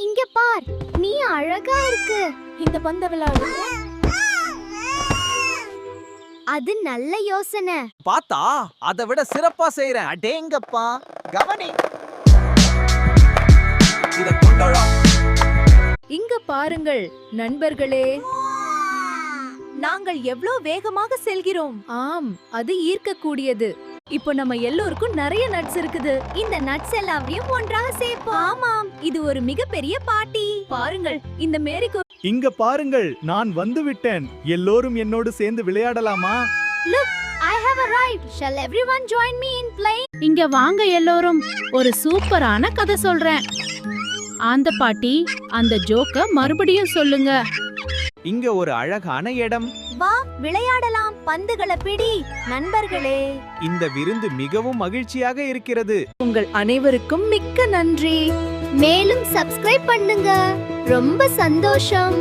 இங்க பார், நீ அழகா இருக்கு. இந்த பந்த விளையாடு. அது நல்ல யோசனை. பார்த்தா அதை விட சிறப்பா செய்றேன். அடேங்கப்பா, கவனி. இத கொண்டோடா. இங்க பாருங்கள் நண்பர்களே, நாங்கள் எவ்வளவு வேகமாக செல்கிறோம். ஆம், அது ஈர்க்கக்கூடியது. இப்போ நம்ம எல்லோருக்கும் நிறைய நட்ஸ் இருக்குது. இந்த நட்ஸ் எல்லாத்தையும் ஒன்றாக சேர்ப்போம். ஆமாம், இது ஒரு மிகப்பெரிய பார்ட்டி. பாருங்கள், இந்த மேரிகோ. இங்க பாருங்கள், நான் வந்து விட்டேன். எல்லோரும் என்னோடு சேர்ந்து விளையாடலாமா? Look, I have arrived. Shall everyone join me in playing? இங்க வாங்க எல்லோரும், ஒரு சூப்பரான கதை சொல்றேன். அந்த பாட்டி அந்த ஜோக்க மறுபடியும் சொல்லுங்க. இங்க ஒரு அழகான இடம். வா விளையாடலாம். பந்துகளை பிடி. நண்பர்களே, இந்த விருந்து மிகவும் மகிழ்ச்சியாக இருக்கிறது. உங்கள் அனைவருக்கும் மிக்க நன்றி. மேலும் சப்ஸ்கிரைப் பண்ணுங்க. ரொம்ப சந்தோஷம்.